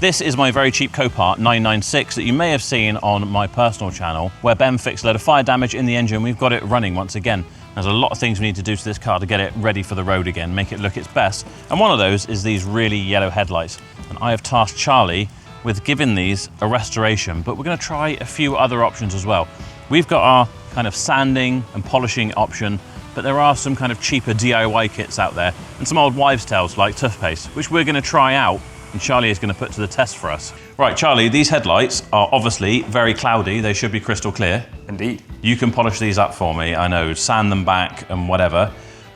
This is my very cheap Copart 996 that you may have seen on my personal channel, where Ben fixed a load of fire damage in the engine. We've got it running once again. There's a lot of things we need to do to this car to get it ready for the road again, make it look its best. And one of those is these really yellow headlights. And I have tasked Charlie with giving these a restoration, but we're going to try a few other options as well. We've got our kind of sanding and polishing option, but there are some kind of cheaper DIY kits out there and some old wives' tales like Toothpaste, which we're going to try out and Charlie is going to put to the test for us. Right, Charlie, these headlights are obviously very cloudy. They should be crystal clear. Indeed. You can polish these up for me, I know, sand them back and whatever.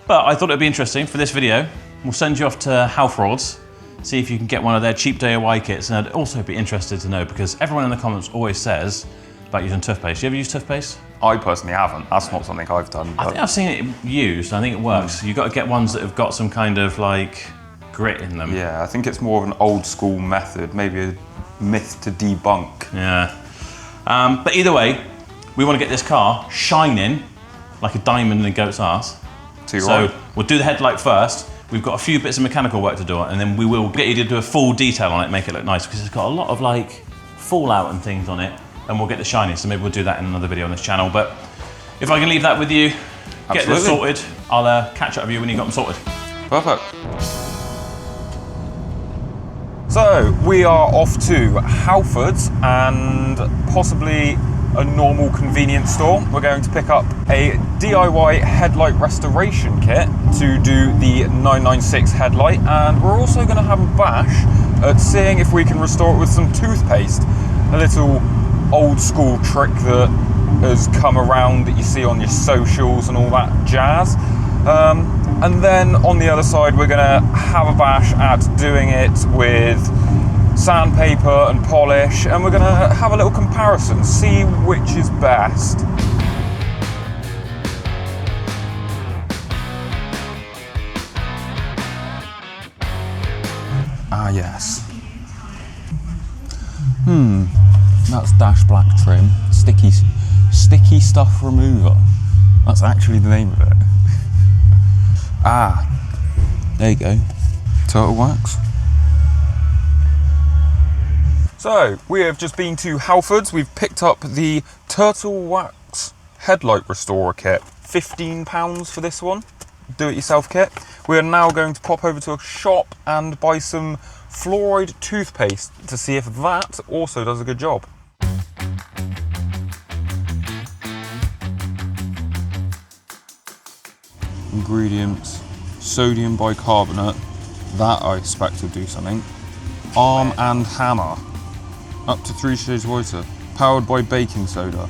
But I thought it'd be interesting for this video. We'll send you off to Halfrods, see if you can get one of their cheap DIY kits. And I'd also be interested to know, because everyone in the comments always says about using Toothpaste. You ever use Toothpaste? I personally haven't. That's not something I've done. I think I've seen it used. I think it works. You've got to get ones that have got some kind of like grit in them. Yeah, I think it's more of an old school method, maybe a myth to debunk. Yeah. But either way, we want to get this car shining like a diamond in a goat's arse. So we'll do the headlight first. We've got a few bits of mechanical work to do, and then we will get you to do a full detail on it, make it look nice, because it's got a lot of like fallout and things on it, and we'll get the shiny. So maybe we'll do that in another video on this channel. But if I can leave that with you, get this sorted, I'll catch up with you when you got them sorted. Perfect. So we are off to Halfords and possibly a normal convenience store. We're going to pick up a DIY headlight restoration kit to do the 996 headlight, and we're also going to have a bash at seeing if we can restore it with some toothpaste. A little old school trick that has come around that you see on your socials and all that jazz. And then on the other side, we're gonna have a bash at doing it with sandpaper and polish, and we're gonna have a little comparison, see which is best. Ah, yes. That's dash black trim, sticky stuff remover. That's actually the name of it. Ah, there you go. Turtle wax. So, we have just been to Halfords. We've picked up the Turtle Wax Headlight Restorer Kit. £15 for this one. Do-it-yourself kit. We are now going to pop over to a shop and buy some fluoride toothpaste to see if that also does a good job. Ingredients: sodium bicarbonate, that I expect will do something. Arm and hammer, up to 3 shades whiter, powered by baking soda.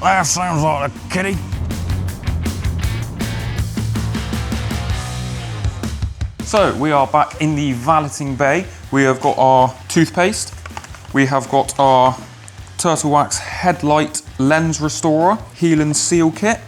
That sounds like a kitty. So we are back in the valeting bay. We have got our toothpaste, we have got our Turtle Wax Headlight Lens Restorer, Heal and Seal Kit,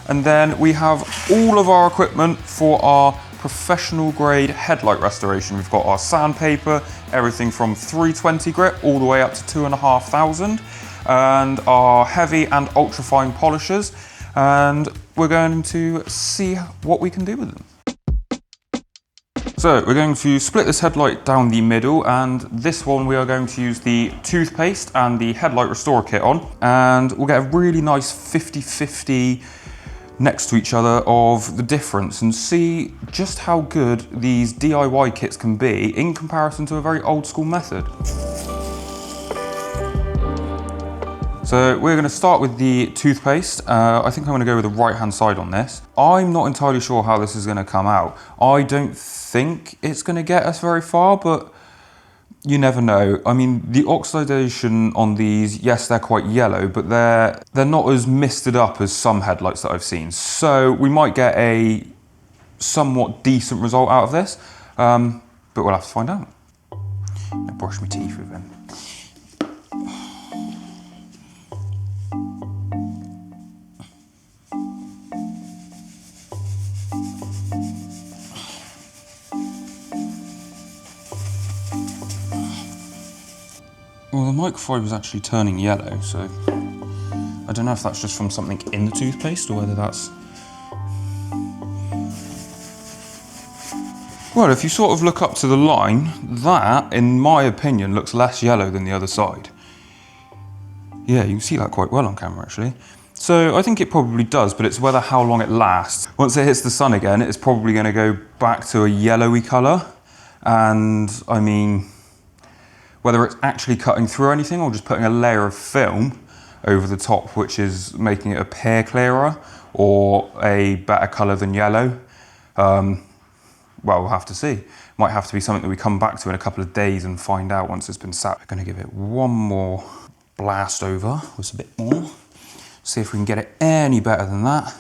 and then we have all of our equipment for our professional grade headlight restoration. We've got our sandpaper, everything from 320 grit all the way up to 2,500, and our heavy and ultra fine polishers, and we're going to see what we can do with them. So we're going to split this headlight down the middle, and this one we are going to use the toothpaste and the headlight restorer kit on, and we'll get a really nice 50-50 next to each other of the difference and see just how good these DIY kits can be in comparison to a very old school method. So we're going to start with the toothpaste. I think I'm going to go with the right hand side on this. I'm not entirely sure how this is going to come out. I don't think it's going to get us very far, but you never know. I mean, the oxidation on these, yes, they're quite yellow, but they're not as misted up as some headlights that I've seen. So we might get a somewhat decent result out of this, but we'll have to find out. I'll brush my teeth with them. Well, the microfiber is actually turning yellow, so I don't know if that's just from something in the toothpaste or whether that's... Well, if you sort of look up to the line, that, in my opinion, looks less yellow than the other side. Yeah, you can see that quite well on camera, actually. So I think it probably does, but it's whether how long it lasts. Once it hits the sun again, it's probably going to go back to a yellowy colour. And, I mean, whether it's actually cutting through anything or just putting a layer of film over the top, which is making it appear clearer or a better colour than yellow, well, we'll have to see. Might have to be something that we come back to in a couple of days and find out once it's been sat. I'm going to give it one more blast over with a bit more. See if we can get it any better than that.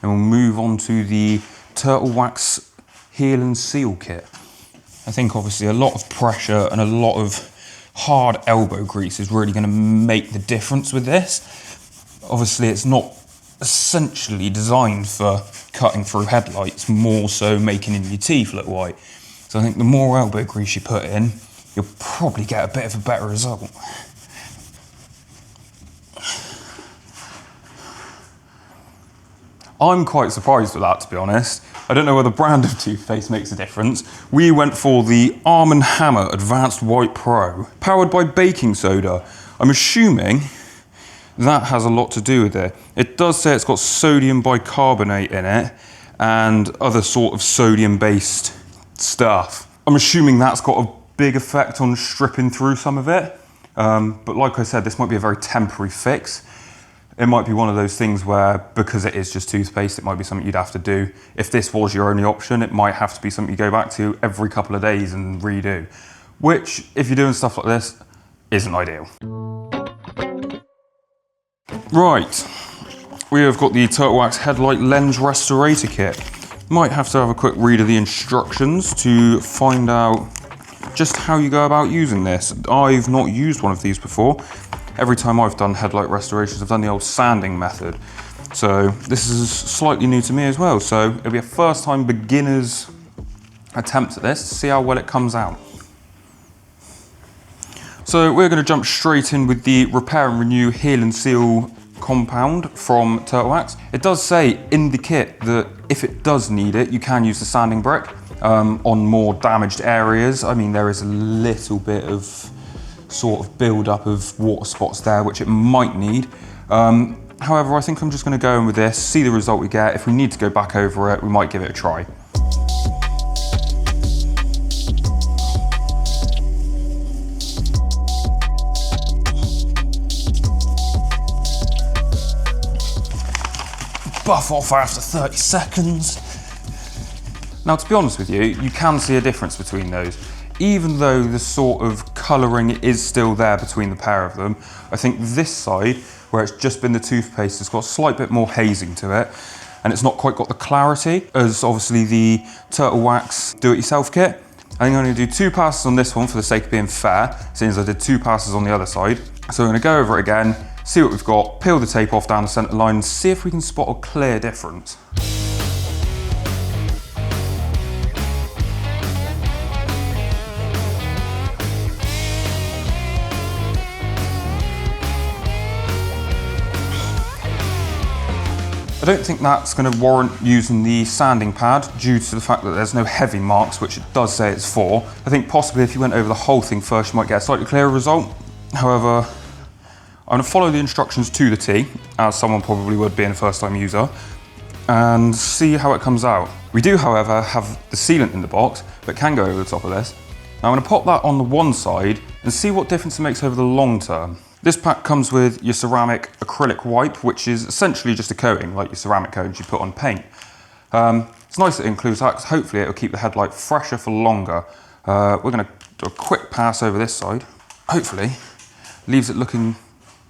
And we'll move on to the Turtle Wax Heal and Seal kit. I think obviously a lot of pressure and a lot of hard elbow grease is really going to make the difference with this. Obviously it's not essentially designed for cutting through headlights, more so making your teeth look white. So I think the more elbow grease you put in, you'll probably get a bit of a better result. I'm quite surprised with that, to be honest. I don't know whether the brand of toothpaste makes a difference. We went for the Arm & Hammer Advanced White Pro, powered by baking soda. I'm assuming that has a lot to do with it. It does say it's got sodium bicarbonate in it and other sort of sodium-based stuff. I'm assuming that's got a big effect on stripping through some of it. But like I said, this might be a very temporary fix. It might be one of those things where, because it is just toothpaste, it might be something you'd have to do. If this was your only option, it might have to be something you go back to every couple of days and redo. Which, if you're doing stuff like this, isn't ideal. Right, we have got the Turtle Wax Headlight Lens Restorator Kit. Might have to have a quick read of the instructions to find out just how you go about using this. I've not used one of these before. Every time I've done headlight restorations, I've done the old sanding method. So this is slightly new to me as well. So it'll be a first time beginner's attempt at this to see how well it comes out. So we're going to jump straight in with the Repair and Renew Heal and Seal compound from Turtle Wax. It does say in the kit that if it does need it, you can use the sanding brick on more damaged areas. I mean, there is a little bit of sort of build up of water spots there, which it might need. However, I think I'm just going to go in with this, see the result we get. If we need to go back over it, we might give it a try. Buff off after 30 seconds. Now, to be honest with you, you can see a difference between those. Even though the sort of colouring is still there between the pair of them, I think this side, where it's just been the toothpaste, has got a slight bit more hazing to it, and it's not quite got the clarity as obviously the Turtle Wax do-it-yourself kit. I think I'm going to do 2 passes on this one for the sake of being fair, since I did 2 passes on the other side. So I'm going to go over it again, see what we've got, peel the tape off down the centre line, and see if we can spot a clear difference. I don't think that's going to warrant using the sanding pad due to the fact that there's no heavy marks, which it does say it's for. I think possibly if you went over the whole thing first, you might get a slightly clearer result. However, I'm going to follow the instructions to the T, as someone probably would being a first time user, and see how it comes out. We do, however, have the sealant in the box, but can go over the top of this. Now I'm going to pop that on the one side and see what difference it makes over the long term. This pack comes with your ceramic acrylic wipe, which is essentially just a coating, like your ceramic coatings you put on paint. It's nice that it includes that, because hopefully it'll keep the headlight fresher for longer. We're going to do a quick pass over this side. Hopefully, leaves it looking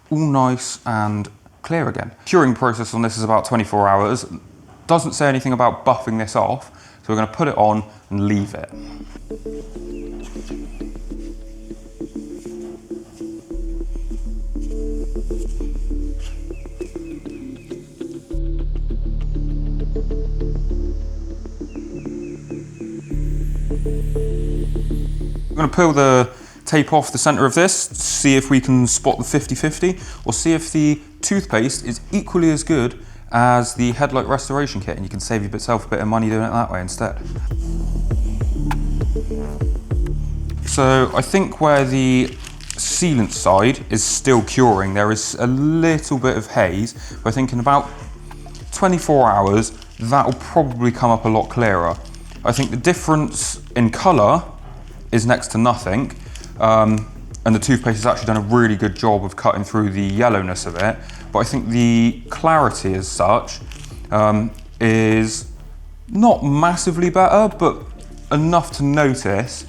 all nice and clear again. Curing process on this is about 24 hours. Doesn't say anything about buffing this off, so we're going to put it on and leave it. I'm going to peel the tape off the centre of this, see if we can spot the 50-50, or see if the toothpaste is equally as good as the headlight restoration kit, and you can save yourself a bit of money doing it that way instead. So I think where the sealant side is still curing, there is a little bit of haze, but I think in about 24 hours, that will probably come up a lot clearer. I think the difference in colour is next to nothing, and the toothpaste has actually done a really good job of cutting through the yellowness of it, but I think the clarity as such is not massively better, but enough to notice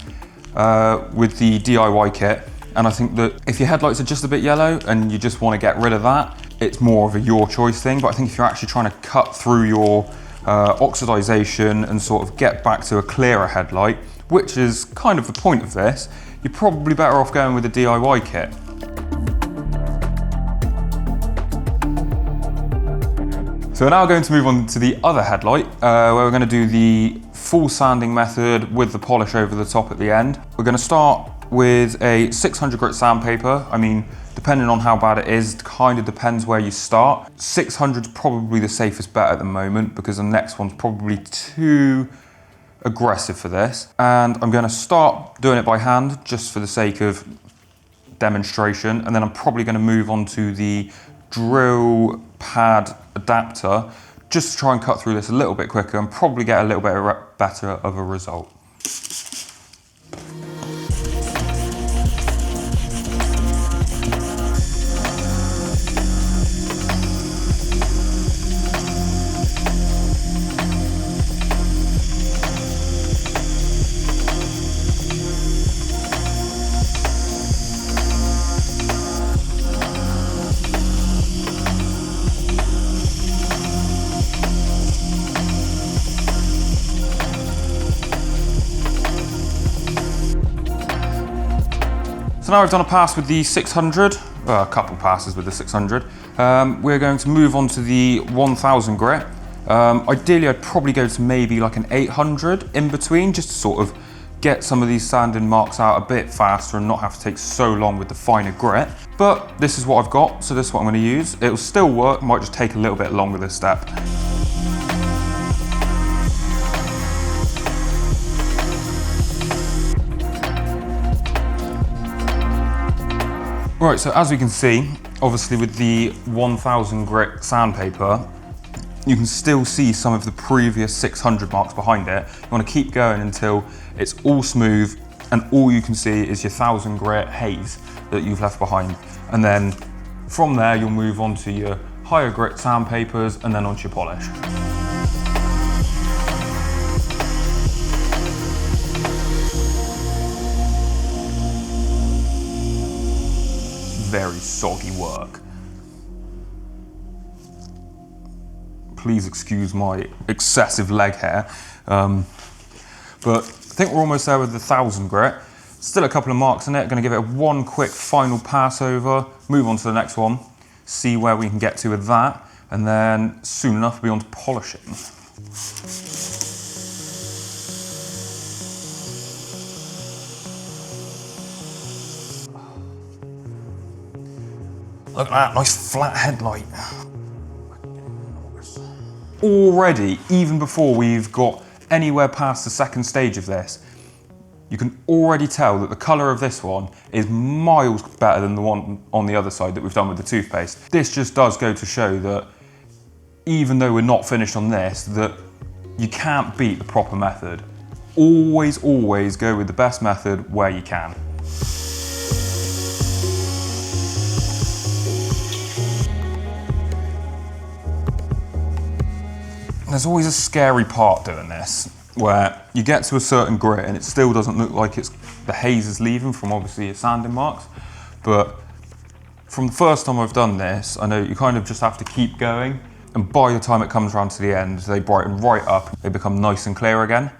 with the DIY kit. And I think that if your headlights are just a bit yellow and you just want to get rid of that, it's more of a your choice thing. But I think if you're actually trying to cut through your oxidization and sort of get back to a clearer headlight, which is kind of the point of this, you're probably better off going with a DIY kit. So we're now going to move on to the other headlight, where we're going to do the full sanding method with the polish over the top at the end. We're going to start with a 600 grit sandpaper. I mean, depending on how bad it is, kind of depends where you start. 600 is probably the safest bet at the moment because the next one's probably too aggressive for this. And I'm going to start doing it by hand just for the sake of demonstration, and then I'm probably going to move on to the drill pad adapter just to try and cut through this a little bit quicker and probably get a little bit better of a result. So now I've done a pass with the 600, well, a couple passes with the 600. We're going to move on to the 1000 grit. Ideally, I'd probably go to maybe like an 800 in between, just to sort of get some of these sanding marks out a bit faster and not have to take so long with the finer grit. But this is what I've got, so this is what I'm going to use. It'll still work, might just take a little bit longer this step. Right, so as we can see, obviously with the 1000 grit sandpaper, you can still see some of the previous 600 marks behind it. You want to keep going until it's all smooth and all you can see is your 1000 grit haze that you've left behind. And then from there, you'll move on to your higher grit sandpapers and then onto your polish. Very soggy work. Please excuse my excessive leg hair. But I think we're almost there with the 1000 grit. Still a couple of marks in it. Going to give it one quick final pass over, move on to the next one, see where we can get to with that, and then soon enough we'll be on to polishing. Look at that, nice flat headlight. Already, even before we've got anywhere past the second stage of this, you can already tell that the colour of this one is miles better than the one on the other side that we've done with the toothpaste. This just does go to show that even though we're not finished on this, that you can't beat the proper method. Always, always go with the best method where you can. There's always a scary part doing this, where you get to a certain grit and it still doesn't look like the haze is leaving from obviously your sanding marks. But from the first time I've done this, I know you kind of just have to keep going. And by the time it comes around to the end, they brighten right up. They become nice and clear again.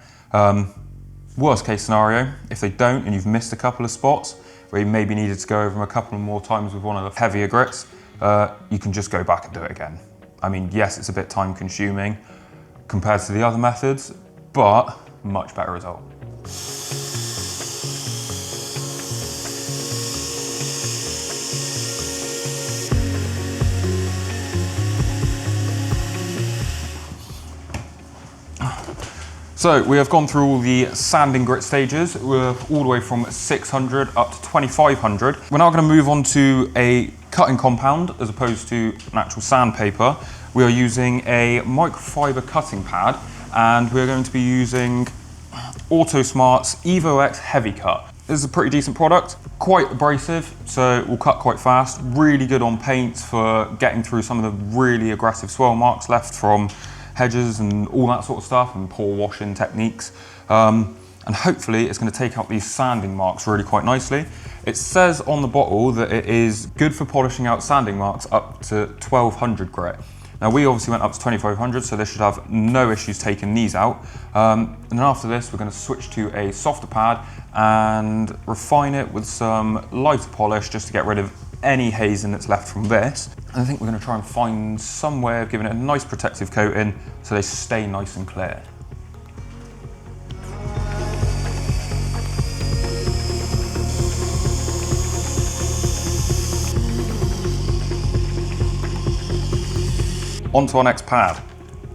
Worst case scenario, if they don't and you've missed a couple of spots where you maybe needed to go over them a couple more times with one of the heavier grits, you can just go back and do it again. I mean, yes, it's a bit time consuming compared to the other methods, but much better result. So we have gone through all the sanding grit stages. We're all the way from 600 up to 2500. We're now going to move on to a cutting compound as opposed to an actual sandpaper. We are using a microfiber cutting pad, and we're going to be using Autosmart's Evo X Heavy Cut. This is a pretty decent product, quite abrasive, so it will cut quite fast. Really good on paints for getting through some of the really aggressive swirl marks left from hedges and all that sort of stuff, and poor washing techniques. And hopefully it's going to take out these sanding marks really quite nicely. It says on the bottle that it is good for polishing out sanding marks up to 1200 grit. Now we obviously went up to 2500, so this should have no issues taking these out. And then after this, we're going to switch to a softer pad and refine it with some lighter polish just to get rid of any hazing that's left from this. And I think we're going to try and find some way of giving it a nice protective coating so they stay nice and clear. On to our next pad.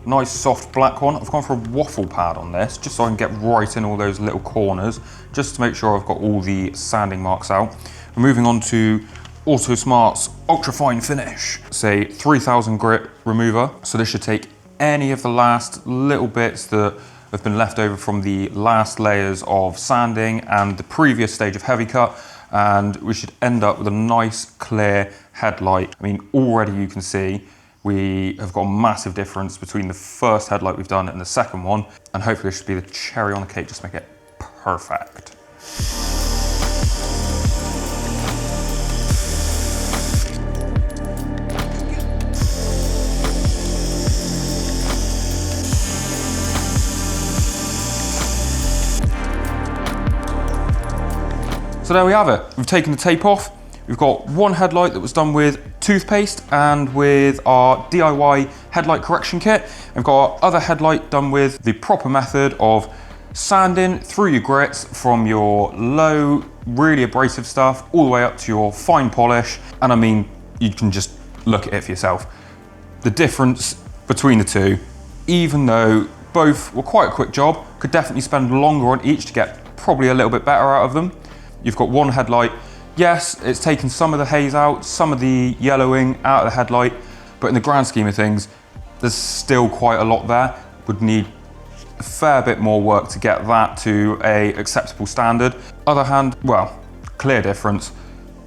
Nice soft black one. I've gone for a waffle pad on this, just so I can get right in all those little corners, just to make sure I've got all the sanding marks out. We're moving on to Autosmart's Ultra Fine Finish. It's a 3000 grit remover, so this should take any of the last little bits that have been left over from the last layers of sanding and the previous stage of heavy cut, and we should end up with a nice clear headlight. I mean, already you can see we have got a massive difference between the first headlight we've done and the second one, and hopefully this should be the cherry on the cake, just make it perfect. So there we have it. We've taken the tape off. We've got one headlight that was done with Toothpaste and with our DIY headlight correction kit. We've got our other headlight done with the proper method of sanding through your grits from your low, really abrasive stuff all the way up to your fine polish. And I mean, you can just look at it for yourself. The difference between the two, even though both were quite a quick job, could definitely spend longer on each to get probably a little bit better out of them. You've got one headlight. Yes, it's taken some of the haze out, some of the yellowing out of the headlight, but in the grand scheme of things, there's still quite a lot there. Would need a fair bit more work to get that to a acceptable standard. Other hand, well, clear difference.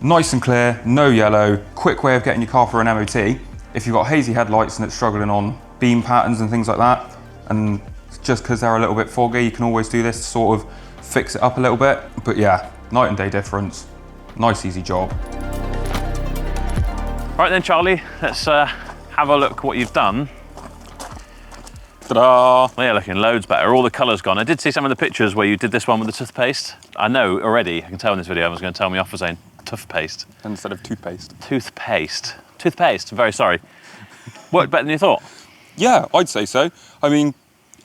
Nice and clear, no yellow, quick way of getting your car for an MOT. If you've got hazy headlights and it's struggling on beam patterns and things like that, and just because they're a little bit foggy, you can always do this to sort of fix it up a little bit. But yeah, night and day difference. Nice, easy job. Right then, Charlie, let's have a look what you've done. Ta-da! Well, yeah, looking loads better. All the colour's gone. I did see some of the pictures where you did this one with the toothpaste. I know already, I can tell in this video, I was going to tell me off for saying toothpaste. Instead of toothpaste. Toothpaste. Toothpaste, I'm very sorry. Worked better than you thought? Yeah, I'd say so. I mean,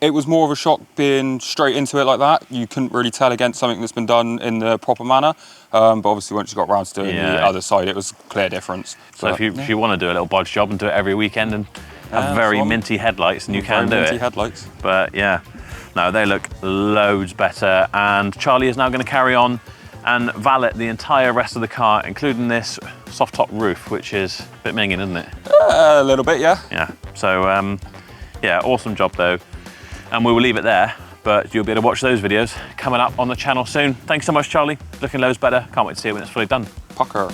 it was more of a shock being straight into it like that. You couldn't really tell against something that's been done in the proper manner. But obviously once you got around to doing the other side, it was a clear difference. So if you want to do a little bodge job and do it every weekend and have very minty headlights, and you can do it. Minty headlights. But yeah, no, they look loads better. And Charlie is now going to carry on and valet the entire rest of the car, including this soft top roof, which is a bit minging, isn't it? A little bit, yeah. Yeah, so yeah, awesome job though. And we will leave it there, but you'll be able to watch those videos coming up on the channel soon. Thanks so much, Charlie. Looking loads better. Can't wait to see it when it's fully done. Pucker.